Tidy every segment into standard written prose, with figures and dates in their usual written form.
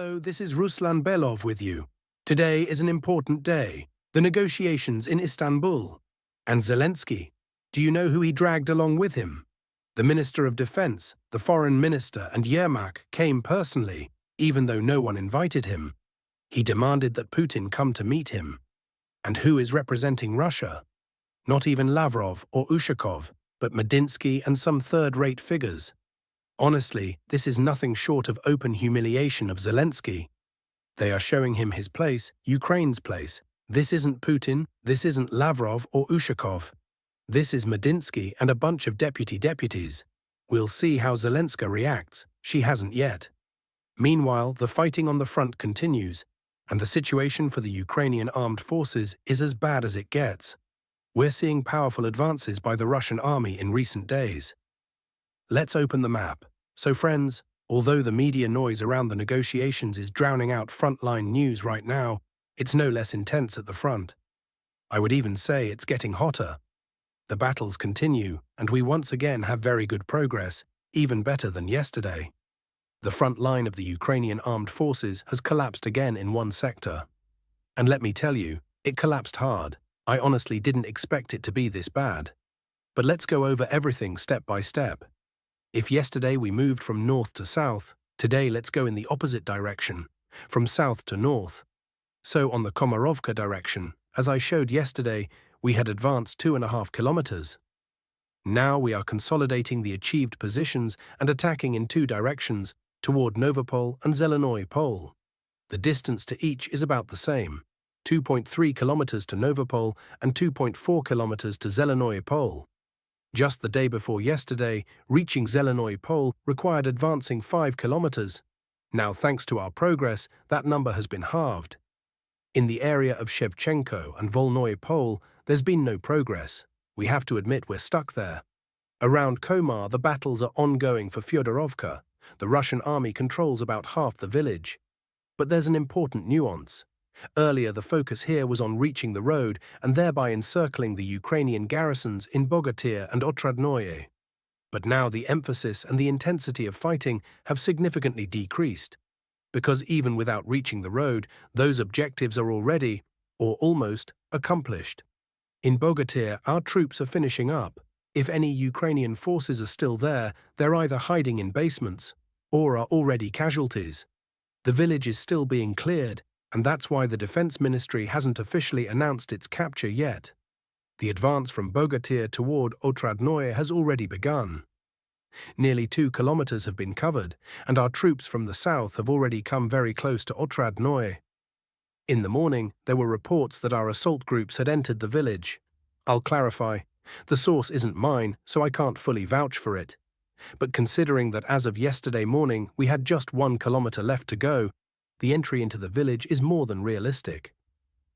Hello, this is Ruslan Belov with you. Today is an important day, the negotiations in Istanbul. And Zelensky, do you know who he dragged along with him? The Minister of Defense, the Foreign Minister, and Yermak came personally, even though no one invited him. He demanded that Putin come to meet him. And who is representing Russia? Not even Lavrov or Ushakov, but Medinsky and some third-rate figures. Honestly, this is nothing short of open humiliation of Zelensky. They are showing him his place, Ukraine's place. This isn't Putin, this isn't Lavrov or Ushakov. This is Medinsky and a bunch of deputies. We'll see how Zelenska reacts. She hasn't yet. Meanwhile, the fighting on the front continues, and the situation for the Ukrainian armed forces is as bad as it gets. We're seeing powerful advances by the Russian army in recent days. Let's open the map. So friends, although the media noise around the negotiations is drowning out frontline news right now, it's no less intense at the front. I would even say it's getting hotter. The battles continue, and we once again have very good progress, even better than yesterday. The front line of the Ukrainian armed forces has collapsed again in one sector. And let me tell you, it collapsed hard. I honestly didn't expect it to be this bad. But let's go over everything step by step. If yesterday we moved from north to south, today let's go in the opposite direction, from south to north. So on the Komarovka direction, as I showed yesterday, we had advanced 2.5 kilometers. Now we are consolidating the achieved positions and attacking in two directions, toward Novopol and Zelenoy Pole. The distance to each is about the same, 2.3 kilometers to Novopol and 2.4 kilometers to Zelenoy Pole. Just the day before yesterday, reaching Zelenoy Pole required advancing 5 kilometers. Now, thanks to our progress, that number has been halved. In the area of Shevchenko and Volnoy Pole, there's been no progress. We have to admit we're stuck there. Around Komar, the battles are ongoing for Fyodorovka. The Russian army controls about half the village. But there's an important nuance. Earlier, the focus here was on reaching the road and thereby encircling the Ukrainian garrisons in Bogatyr and Otradnoye. But now the emphasis and the intensity of fighting have significantly decreased, because even without reaching the road, those objectives are already, or almost, accomplished. In Bogatyr, our troops are finishing up. If any Ukrainian forces are still there, they're either hiding in basements or are already casualties. The village is still being cleared, and that's why the Defense Ministry hasn't officially announced its capture yet. The advance from Bogatyr toward Otradnoye has already begun. Nearly 2 kilometers have been covered, and our troops from the south have already come very close to Otradnoye. In the morning, there were reports that our assault groups had entered the village. I'll clarify, the source isn't mine, so I can't fully vouch for it. But considering that as of yesterday morning we had just 1 kilometer left to go, the entry into the village is more than realistic.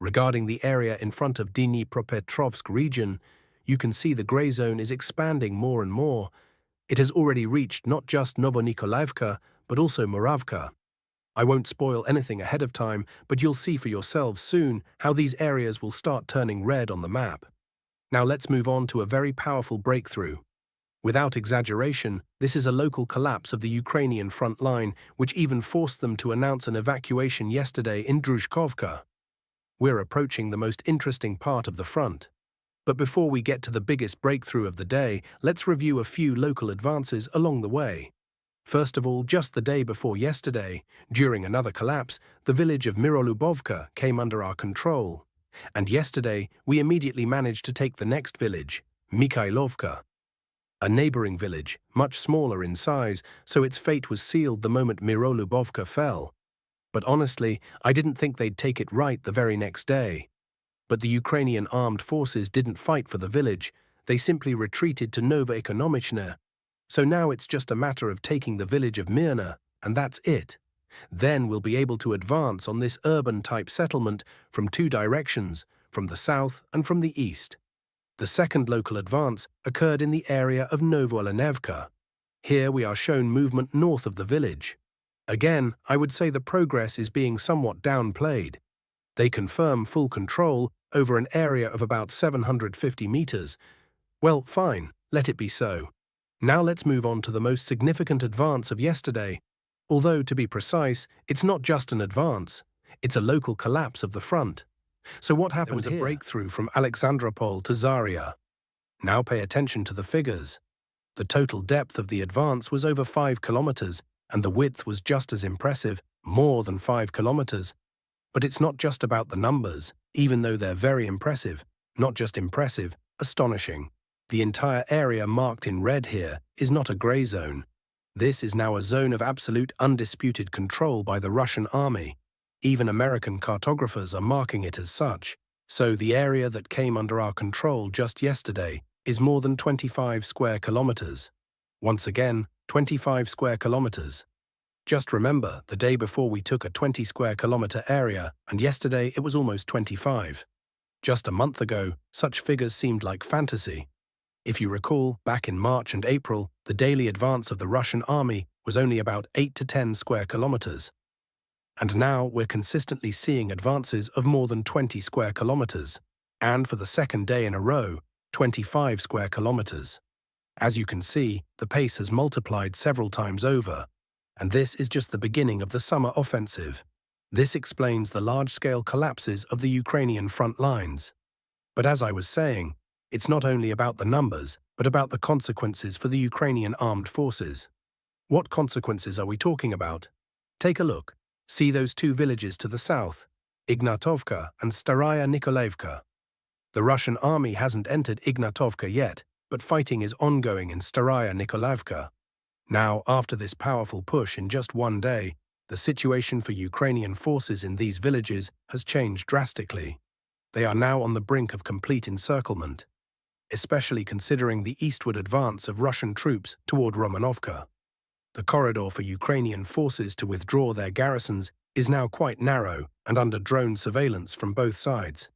Regarding the area in front of Dnipropetrovsk region, you can see the grey zone is expanding more and more. It has already reached not just Novonikolaevka, but also Moravka. I won't spoil anything ahead of time, but you'll see for yourselves soon how these areas will start turning red on the map. Now let's move on to a very powerful breakthrough. Without exaggeration, this is a local collapse of the Ukrainian front line, which even forced them to announce an evacuation yesterday in Druzhkovka. We're approaching the most interesting part of the front. But before we get to the biggest breakthrough of the day, let's review a few local advances along the way. First of all, just the day before yesterday, during another collapse, the village of Mirolubovka came under our control. And yesterday, we immediately managed to take the next village, Mikhailovka. A neighboring village, much smaller in size, so its fate was sealed the moment Mirolubovka fell. But honestly, I didn't think they'd take it right the very next day. But the Ukrainian armed forces didn't fight for the village, they simply retreated to Novoekonomichne. So now it's just a matter of taking the village of Mirna, and that's it. Then we'll be able to advance on this urban-type settlement from two directions, from the south and from the east. The second local advance occurred in the area of Novoalenevka. Here we are shown movement north of the village. Again, I would say the progress is being somewhat downplayed. They confirm full control over an area of about 750 meters. Well, fine, let it be so. Now let's move on to the most significant advance of yesterday, Although, to be precise, it's not just an advance, it's a local collapse of the front. So what happened here? There was a breakthrough from Alexandropol to Zaria. Now pay attention to the figures. The total depth of the advance was over 5 kilometers, and the width was just as impressive, more than 5 kilometers. But it's not just about the numbers, even though they're very impressive. Not just impressive, astonishing. The entire area marked in red here is not a gray zone. This is now a zone of absolute undisputed control by the Russian army. Even American cartographers are marking it as such. So the area that came under our control just yesterday is more than 25 square kilometers. Once again, 25 square kilometers. Just remember, the day before we took a 20 square kilometer area, and yesterday it was almost 25. Just a month ago, such figures seemed like fantasy. If you recall, back in March and April, the daily advance of the Russian army was only about 8 to 10 square kilometers. And now we're consistently seeing advances of more than 20 square kilometers, and for the second day in a row, 25 square kilometers. As you can see, the pace has multiplied several times over, and this is just the beginning of the summer offensive. This explains the large-scale collapses of the Ukrainian front lines. But as I was saying, it's not only about the numbers, but about the consequences for the Ukrainian armed forces. What consequences are we talking about? Take a look. See those two villages to the south, Ignatovka and Staraya Nikolaevka. The Russian army hasn't entered Ignatovka yet, but fighting is ongoing in Staraya Nikolaevka. Now, after this powerful push in just one day, the situation for Ukrainian forces in these villages has changed drastically. They are now on the brink of complete encirclement, especially considering the eastward advance of Russian troops toward Romanovka. The corridor for Ukrainian forces to withdraw their garrisons is now quite narrow and under drone surveillance from both sides.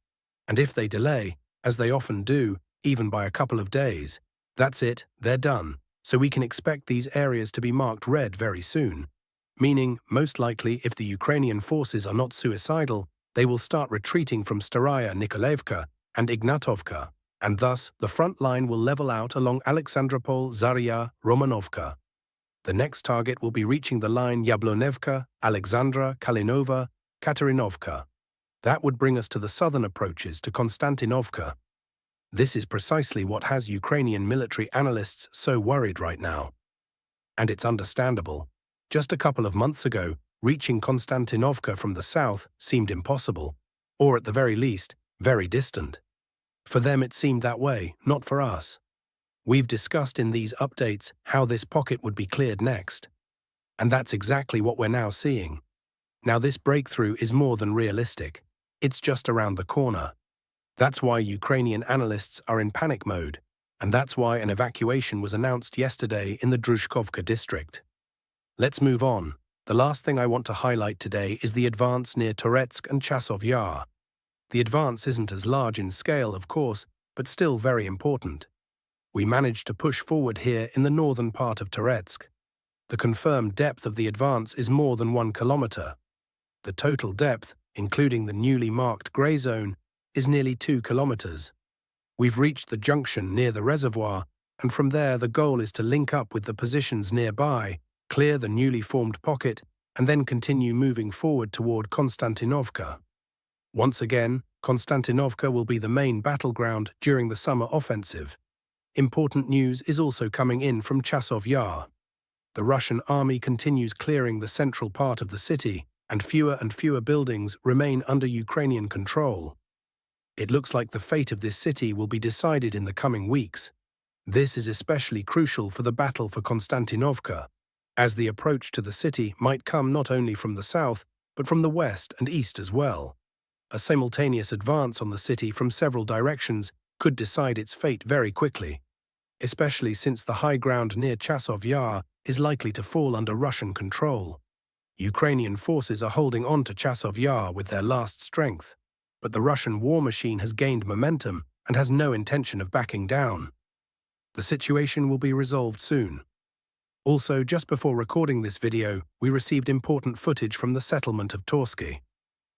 And if they delay, as they often do, even by a couple of days, that's it, they're done. So we can expect these areas to be marked red very soon. Meaning, most likely, if the Ukrainian forces are not suicidal, they will start retreating from Staraya Nikolaevka and Ignatovka, and thus the front line will level out along Alexandropol, Zaria, Romanovka. The next target will be reaching the line Yablonevka, Alexandra, Kalinova, Katerinovka. That would bring us to the southern approaches to Konstantinovka. This is precisely what has Ukrainian military analysts so worried right now. And it's understandable. Just a couple of months ago, reaching Konstantinovka from the south seemed impossible, or at the very least, very distant. For them it seemed that way, not for us. We've discussed in these updates how this pocket would be cleared next. And that's exactly what we're now seeing. Now this breakthrough is more than realistic. It's just around the corner. That's why Ukrainian analysts are in panic mode, and that's why an evacuation was announced yesterday in the Druzhkovka district. Let's move on. The last thing I want to highlight today is the advance near Toretsk and Chasov Yar. The advance isn't as large in scale, of course, but still very important. We managed to push forward here in the northern part of Toretsk. The confirmed depth of the advance is more than 1 kilometer. The total depth, including the newly marked grey zone, is nearly 2 kilometers. We've reached the junction near the reservoir, and from there the goal is to link up with the positions nearby, clear the newly formed pocket, and then continue moving forward toward Konstantinovka. Once again, Konstantinovka will be the main battleground during the summer offensive. Important news is also coming in from Chasov Yar. The Russian army continues clearing the central part of the city, and fewer buildings remain under Ukrainian control. It looks like the fate of this city will be decided in the coming weeks. This is especially crucial for the battle for Konstantinovka, as the approach to the city might come not only from the south, but from the west and east as well. A simultaneous advance on the city from several directions could decide its fate very quickly, especially since the high ground near Chasov Yar is likely to fall under Russian control. Ukrainian forces are holding on to Chasov Yar with their last strength, but the Russian war machine has gained momentum and has no intention of backing down. The situation will be resolved soon. Also, just before recording this video, we received important footage from the settlement of Torsky.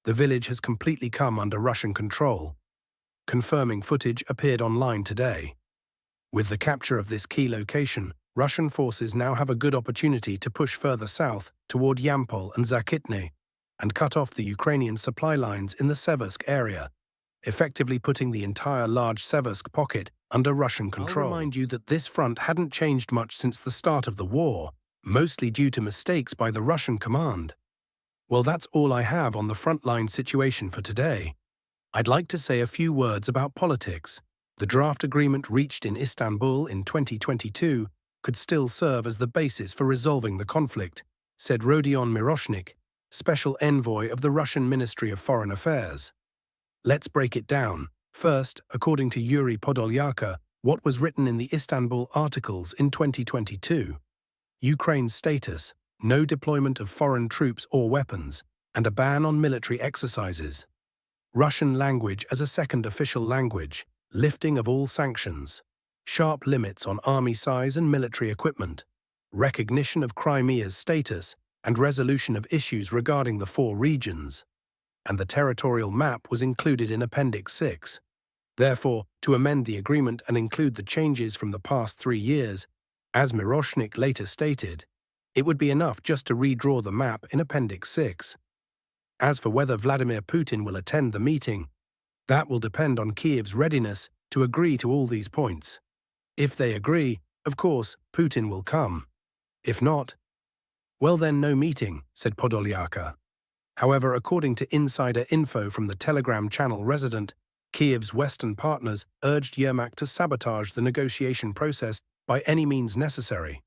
The village has completely come under Russian control. Confirming footage appeared online today. With the capture of this key location, Russian forces now have a good opportunity to push further south toward Yampol and Zakitne and cut off the Ukrainian supply lines in the Seversk area, effectively putting the entire large Seversk pocket under Russian control. I'll remind you that this front hadn't changed much since the start of the war, mostly due to mistakes by the Russian command. Well, that's all I have on the frontline situation for today. I'd like to say a few words about politics. The draft agreement reached in Istanbul in 2022 could still serve as the basis for resolving the conflict, said Rodion Miroshnik, special envoy of the Russian Ministry of Foreign Affairs. Let's break it down. First, according to Yuri Podolyaka, what was written in the Istanbul Articles in 2022. Ukraine's status, no deployment of foreign troops or weapons, and a ban on military exercises. Russian language as a second official language, lifting of all sanctions. Sharp limits on army size and military equipment, recognition of Crimea's status, and resolution of issues regarding the 4 regions. And the territorial map was included in Appendix 6. Therefore, to amend the agreement and include the changes from the past 3 years, as Miroshnik later stated, it would be enough just to redraw the map in Appendix 6. As for whether Vladimir Putin will attend the meeting, that will depend on Kiev's readiness to agree to all these points. If they agree, of course, Putin will come. If not, well then no meeting, said Podolyaka. However, according to insider info from the Telegram channel Resident, Kiev's Western partners urged Yermak to sabotage the negotiation process by any means necessary.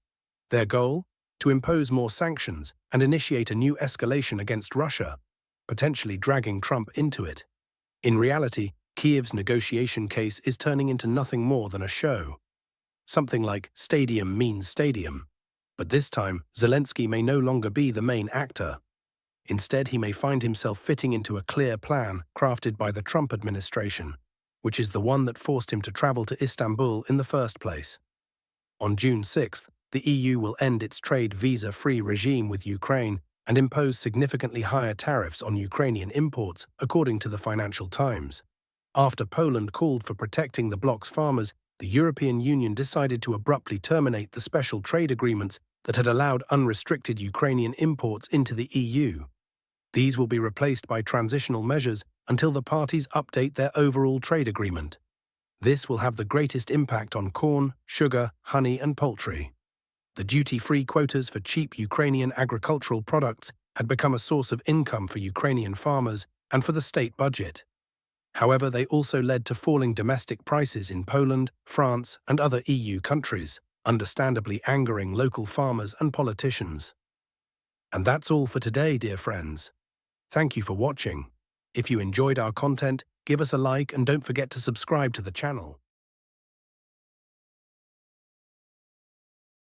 Their goal? To impose more sanctions and initiate a new escalation against Russia, potentially dragging Trump into it. In reality, Kiev's negotiation case is turning into nothing more than a show. Something like stadium means stadium. But this time, Zelensky may no longer be the main actor. Instead, he may find himself fitting into a clear plan crafted by the Trump administration, which is the one that forced him to travel to Istanbul in the first place. On June 6th, the EU will end its trade visa-free regime with Ukraine and impose significantly higher tariffs on Ukrainian imports, according to the Financial Times. After Poland called for protecting the bloc's farmers, the European Union decided to abruptly terminate the special trade agreements that had allowed unrestricted Ukrainian imports into the EU. These will be replaced by transitional measures until the parties update their overall trade agreement. This will have the greatest impact on corn, sugar, honey, and poultry. The duty-free quotas for cheap Ukrainian agricultural products had become a source of income for Ukrainian farmers and for the state budget. However, they also led to falling domestic prices in Poland, France, and other EU countries, understandably angering local farmers and politicians. And that's all for today, dear friends. Thank you for watching. If you enjoyed our content, give us a like and don't forget to subscribe to the channel.